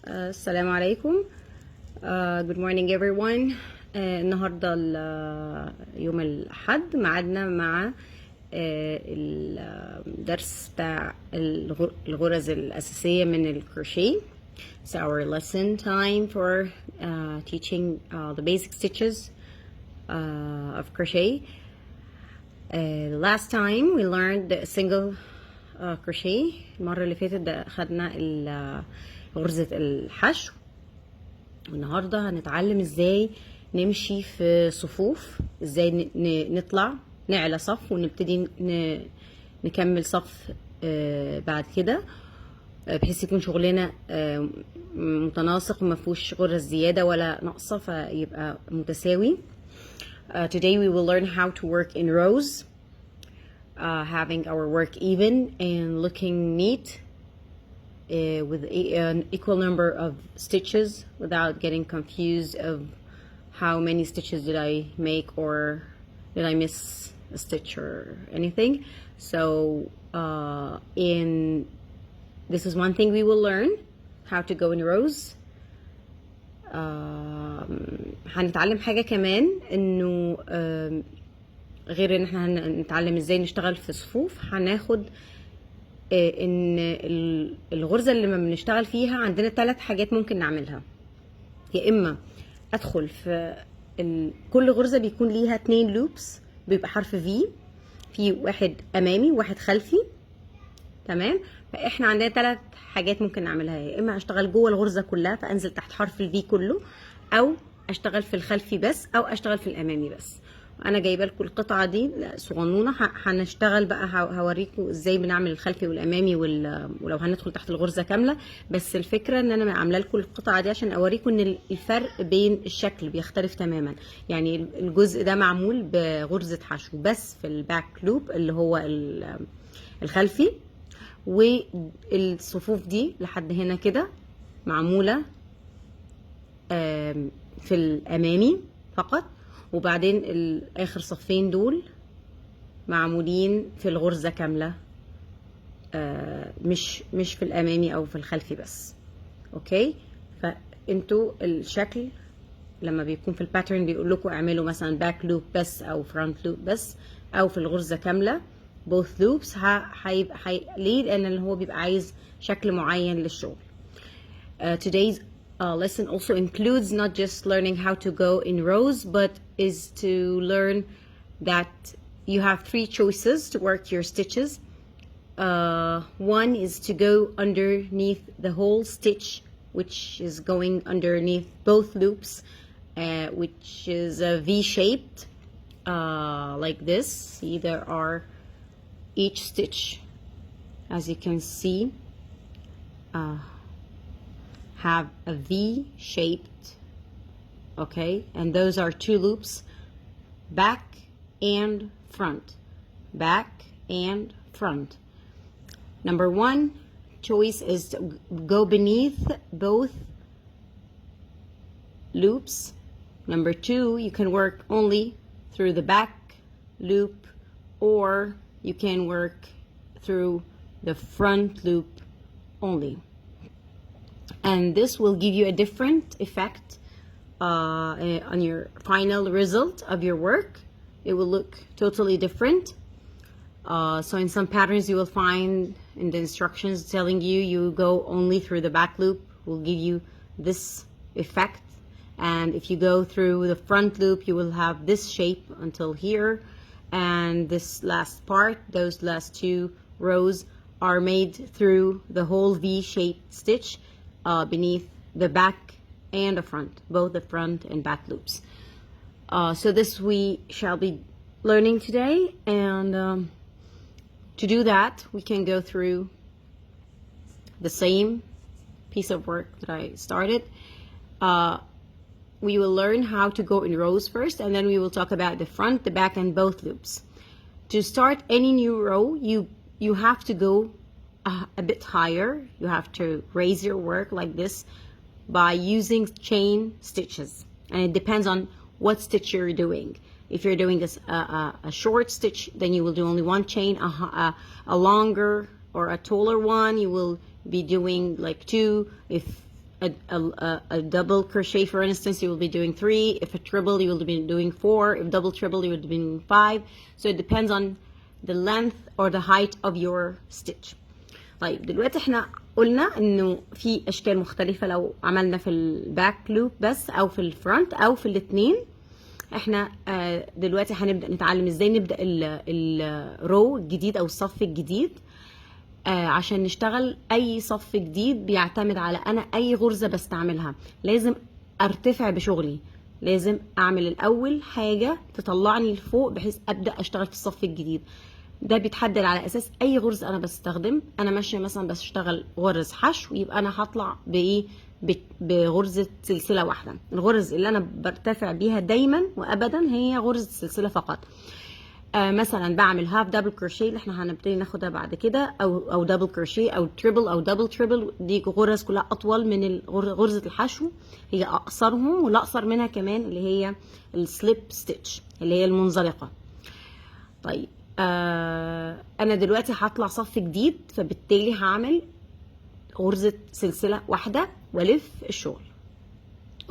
السلام عليكم. Good morning everyone. النهاردة يوم الأحد معادنا مع الدرس بتاع الغرز الأساسية من الكروشيه. It's our lesson time for teaching the basic stitches of crochet. Last time we learned the single crochet. المرة اللي فاتت خدنا غرزة الحشو، والنهاردة هنتعلم ازاي نمشي في صفوف، ازاي نطلع نعلى صف ونبتدي نكمل صف بعد كده، بحيث يكون شغلنا متناسق ومفيهوش غرز زيادة ولا ناقصة، فيبقى متساوي. Today we will learn how to work in rows, having our work even and looking neat, with an equal number of stitches without getting confused of how many stitches did I make or did I miss a stitch or anything. So this is one thing we will learn, how to go in rows. هنتعلم حاجة كمان، انه غير ان احنا هنتعلم ازاي نشتغل في صفوف، هناخد ان الغرزة اللي ما بنشتغل فيها عندنا 3 حاجات ممكن نعملها. يا اما ادخل في كل غرزة بيكون ليها 2 لوبس، بيبقى حرف في واحد امامي وواحد خلفي، تمام؟ فاحنا عندنا 3 حاجات ممكن نعملها، يا اما اشتغل جوه الغرزة كلها فانزل تحت حرف الفي كله، او اشتغل في الخلفي بس، او اشتغل في الامامي بس. انا جايبه لكم القطعه دي صغنونه، هنشتغل بقى، هوريكم ازاي بنعمل الخلفي والامامي ولو هندخل تحت الغرزه كامله. بس الفكره ان انا عامله لكم القطعه دي عشان اوريكم ان الفرق بين الشكل بيختلف تماما. يعني الجزء ده معمول بغرزه حشو بس في الباك لوب اللي هو الخلفي، والصفوف دي لحد هنا كده معموله في الامامي فقط، وبعدين اخر صفين دول معمولين في الغرزة كاملة، مش في الامامي او في الخلفي بس. اوكي، فانتوا الشكل لما بيكون في الباترن بيقول لكم اعملوا مثلا باك لوب بس او فرونت لوب بس، او في الغرزة كاملة both loops، ليه؟ لان اللي هو بيبقى عايز شكل معين للشغل. Today's lesson also includes not just learning how to go in rows, but is to learn that you have 3 choices to work your stitches. One is to go underneath the whole stitch, which is going underneath both loops, which is V-shaped, like this. See, there are each stitch, as you can see, have a V-shaped, okay, and those are 2 loops, back and front, back and front. Number 1 choice is to go beneath both loops. Number 2, you can work only through the back loop, or you can work through the front loop only. And this will give you a different effect on your final result of your work. It will look totally different. So in some patterns you will find in the instructions telling you go only through the back loop, will give you this effect. And if you go through the front loop, you will have this shape until here. And this last part, those last 2 rows are made through the whole V-shaped stitch, beneath the back and the front, both the front and back loops. So this we shall be learning today, and to do that we can go through the same piece of work that I started. We will learn how to go in rows first, and then we will talk about the front, the back, and both loops. To start any new row, you have to go a bit higher. You have to raise your work like this by using chain stitches, and it depends on what stitch you're doing. If you're doing a short stitch, then you will do only 1 chain. A longer or a taller one, you will be doing like 2. If a double crochet, for instance, you will be doing 3. If a triple, you will be doing 4. If double triple, you will be doing 5. So it depends on the length or the height of your stitch. طيب دلوقتي احنا قلنا انه في اشكال مختلفة لو عملنا في الباك لوب بس او في الفرونت او في الاثنين. احنا دلوقتي هنبدأ نتعلم ازاي نبدأ الرو الجديد او الصف الجديد. عشان نشتغل اي صف جديد بيعتمد على انا اي غرزة بستعملها. لازم ارتفع بشغلي، لازم اعمل الاول حاجة تطلعني لفوق بحيث ابدأ اشتغل في الصف الجديد. ده بيتحدد على اساس اي غرز انا بستخدم. انا ماشيه مثلا بشتغل غرز حشو، يبقى انا هطلع بايه؟ بغرزه سلسله واحده. الغرز اللي انا برتفع بيها دايما وابدا هي غرزه سلسله فقط. مثلا بعمل هاف دبل كروشيه اللي احنا هنبتدي ناخدها بعد كده، او دبل كروشيه او تريبل او دبل تريبل. دي غرز كلها اطول من غرزه الحشو، هي اقصرهم، والاقصر منها كمان اللي هي السليب ستيتش اللي هي المنزلقه. طيب انا دلوقتي هطلع صف جديد، فبالتالي هعمل غرزة سلسلة واحدة والف الشغل.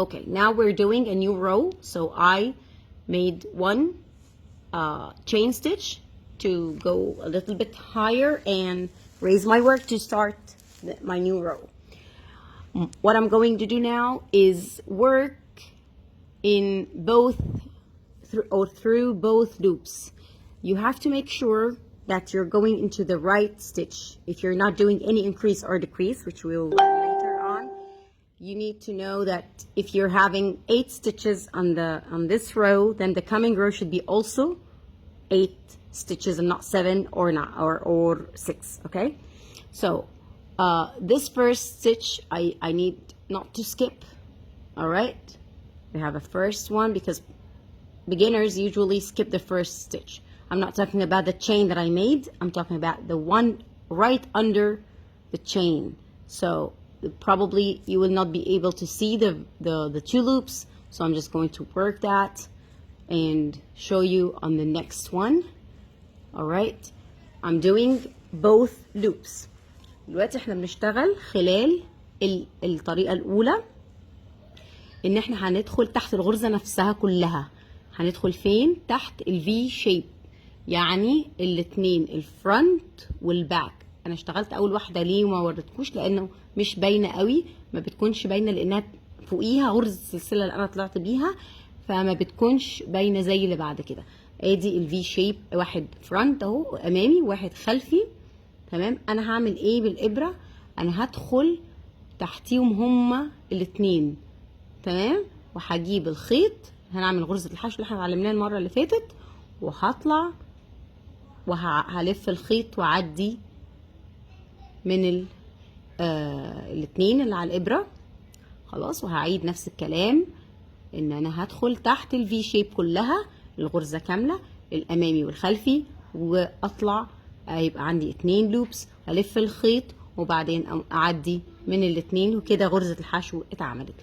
Okay, now we're doing a new row. So I made one chain stitch to go a little bit higher and raise my work to start my new row. What I'm going to do now is work in both through both loops. You have to make sure that you're going into the right stitch. If you're not doing any increase or decrease, which we'll learn later on, you need to know that if you're having 8 stitches on this row, then the coming row should be also 8 stitches and not 7 or 6. Okay, so this first stitch I need not to skip. All right, we have a first one because beginners usually skip the first stitch. I'm not talking about the chain that I made. I'm talking about the one right under the chain. So probably you will not be able to see the 2 loops. So I'm just going to work that and show you on the next one. All right. I'm doing both loops. دلوقتي احنا بنشتغل خلال الطريقة الأولى إن احنا هندخل تحت الغرزة نفسها كلها. هندخل فين؟ تحت الفي شيب، يعني الاثنين الفرونت والباك. انا اشتغلت اول واحده ليه وما وريتكوش؟ لانه مش باينه قوي، ما بتكونش باينه لانها فوقيها غرزه السلسله اللي انا طلعت بيها، فما بتكونش باينه زي اللي بعد كده. ادي الفي شيب، واحد فرونت اهو امامي وواحد خلفي. تمام. انا هعمل ايه بالابره؟ انا هدخل تحتيهم هما الاثنين. تمام. وهجيب الخيط، هنعمل غرزه الحشو اللي احنا اتعلمناها المره اللي فاتت، وهطلع وهلف الخيط وعدي من الاثنين اللي على الابره. خلاص. وهعيد نفس الكلام ان انا هدخل تحت الفي شيب كلها الغرزه كامله الامامي والخلفي، واطلع هيبقى عندي 2 لوبس، هلف الخيط وبعدين اعدي من الاثنين، وكده غرزه الحشو اتعملت.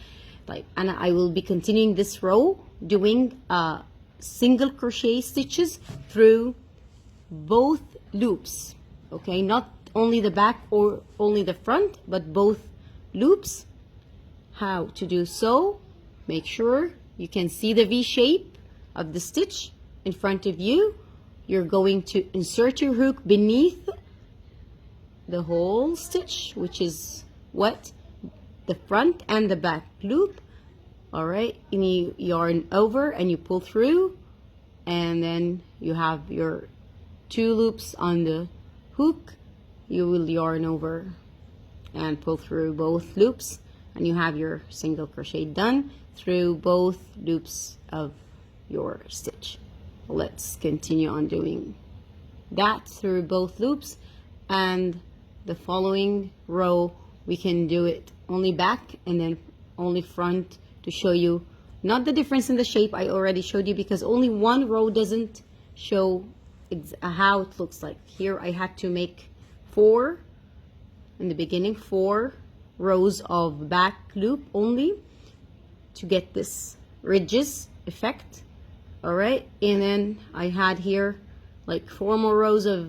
طيب انا I will be continuing this row doing single crochet stitches through both loops. Okay, not only the back or only the front, but both loops. How to do so? Make sure you can see the V shape of the stitch in front of you. You're going to insert your hook beneath the whole stitch, which is what? The front and the back loop. All right, and you yarn over and you pull through, and then you have your 2 loops on the hook. You will yarn over and pull through both loops, and you have your single crochet done through both loops of your stitch. Let's continue on doing that through both loops, and the following row we can do it only back and then only front to show you not the difference in the shape. I already showed you because only one row doesn't show how it looks like. Here I had to make 4 in the beginning, 4 rows of back loop only to get this ridges effect. All right, and then I had here like 4 more rows of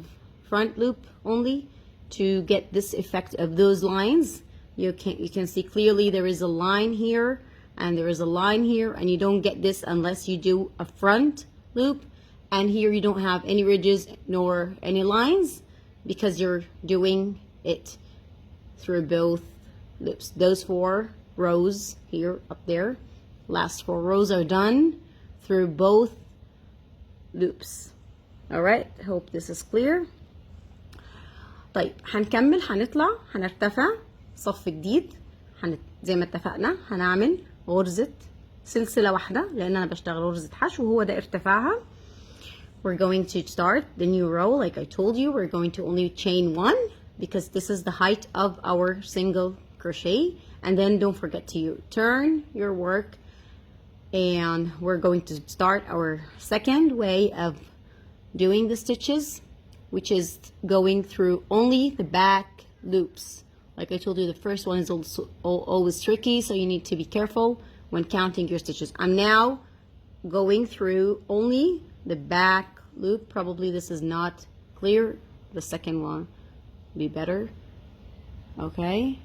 front loop only to get this effect of those lines. you can see clearly there is a line here and there is a line here, and you don't get this unless you do a front loop. And here you don't have any ridges nor any lines because you're doing it through both loops. Those 4 rows here up there, last 4 rows are done through both loops. Alright, hope this is clear. طيب هنكمل، هنطلع، هنرتفع صف جديد. زي ما اتفقنا هنعمل غرزة سلسلة واحدة لأن أنا بشتغل غرزة حشو وهو ده ارتفاعها. We're going to start the new row like I told you. We're going to only chain 1 because this is the height of our single crochet. And then don't forget to turn your work, and we're going to start our second way of doing the stitches, which is going through only the back loops. Like I told you, the first one is also always tricky, so you need to be careful when counting your stitches. I'm now going through only the back loop. Probably this is not clear. The second one will be better. Okay.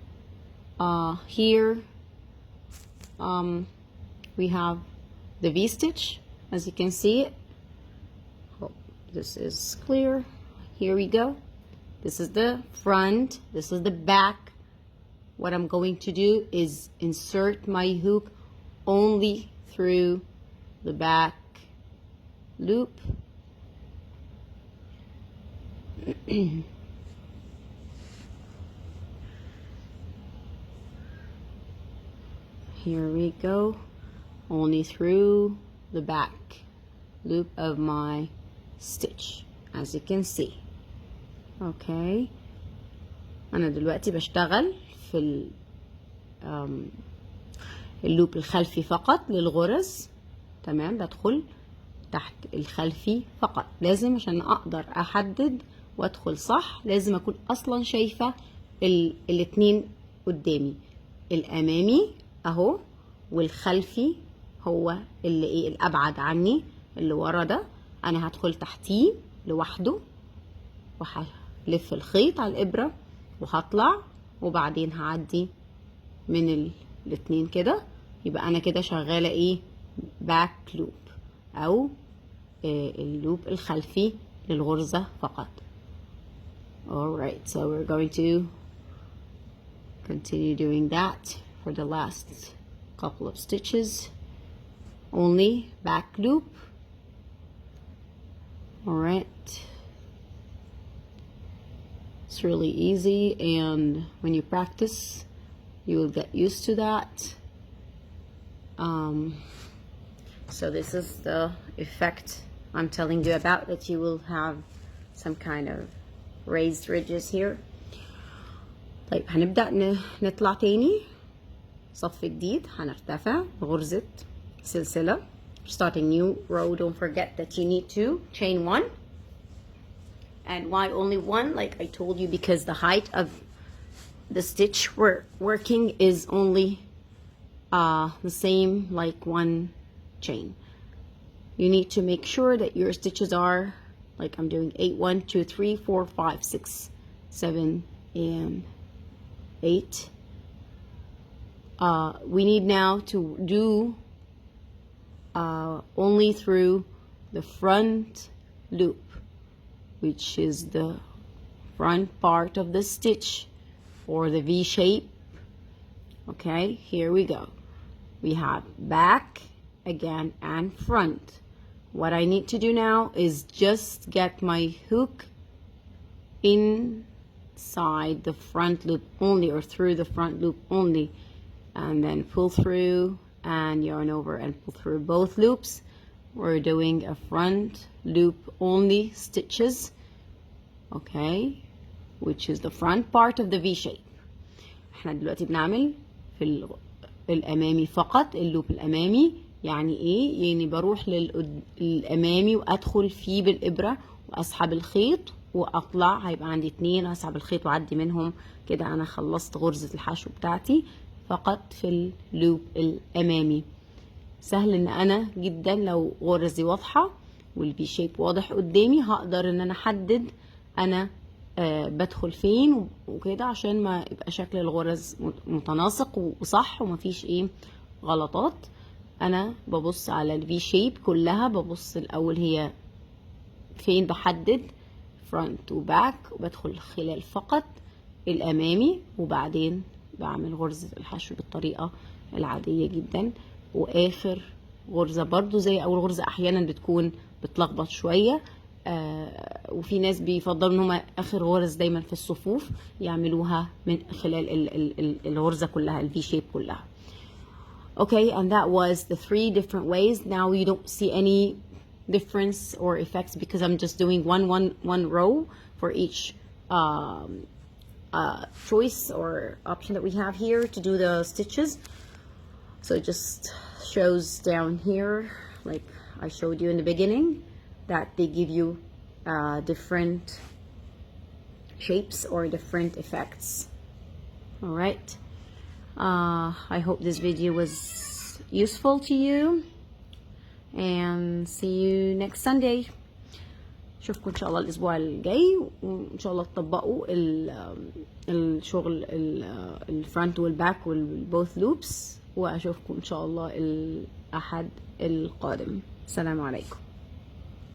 Here we have the V-stitch, as you can see it. Hope this is clear. Here we go. This is the front, this is the back. What I'm going to do is insert my hook only through the back loop. Here we go, only through the back loop of my stitch, as you can see. Okay, أنا دلوقتي بشتغل في اللوب الخلفي فقط للغرز. تمام، بدخل تحت الخلفي فقط. لازم عشان أقدر أحدد وأدخل صح لازم أكون أصلا شايفة الاتنين قدامي، الأمامي أهو والخلفي هو اللي إيه الأبعد عني، اللي ورا ده أنا هدخل تحتيه لوحده وهلف الخيط على الإبرة وهطلع وبعدين هعدي من الاتنين كده. يبقى أنا كده شغالة إيه باك لوب أو اللوب الخلفي للغرزة فقط. Alright, so we're going to continue doing that for the last couple of stitches. Only back loop. Alright. It's really easy, and when you practice you will get used to that. So this is the effect I'm telling you about, that you will have some kind of raised ridges here. طيب هنبدأ نطلع تاني صف جديد، هنرتفع غرزة سلسلة. Starting new row, don't forget that you need to chain 1. And why only 1? Like I told you, because the height of the stitch we're working is only the same, like 1 chain. You need to make sure that your stitches are like I'm doing 8, 1, 2, 3, 4, 5, 6, 7, and 8. We need now to do only through the front loop, which is the front part of the stitch or the V shape. Okay, here we go. We have back again and front. What I need to do now is just get my hook inside the front loop only, or through the front loop only, and then pull through and yarn over and pull through both loops. We're doing a front loop only stitches, okay, which is the front part of the V shape. احنا دلوقتي بنعمل في الامامي فقط، اللوب الامامي. يعني ايه؟ يعني بروح للامامي وادخل فيه بالابره واسحب الخيط واطلع، هيبقى عندي 2، اسحب الخيط واعدي منهم كده. انا خلصت غرزه الحشو بتاعتي فقط في اللوب الامامي. سهل ان انا جدا لو غرزي واضحه والفي شيب واضح قدامي هقدر ان انا احدد انا بدخل فين وكده، عشان ما يبقى شكل الغرز متناسق وصح ومفيش ايه غلطات. انا ببص على الفي شيب كلها، ببص الاول هي فين، بحدد فرونت وباك، وبدخل خلال فقط الامامي، وبعدين بعمل غرزة الحشو بالطريقة العادية جدا. واخر غرزة برضو زي اول غرزة احيانا بتكون بتلخبط شوية، وفي ناس بيفضلوا ان هم اخر غرز دايما في الصفوف يعملوها من خلال الغرزة كلها، الفي شيب كلها. Okay, and that was the 3 different ways. Now you don't see any difference or effects because I'm just doing one row for each choice or option that we have here to do the stitches. So it just shows down here, like I showed you in the beginning, that they give you different shapes or different effects. All right. I hope this video was useful to you, and see you next Sunday. اشوفكم ان شاء الله الاسبوع الجاي، وان شاء الله تطبقوا الشغل الفرونت والباك والبوث لوبس، واشوفكم ان شاء الله الاحد القادم. السلام عليكم.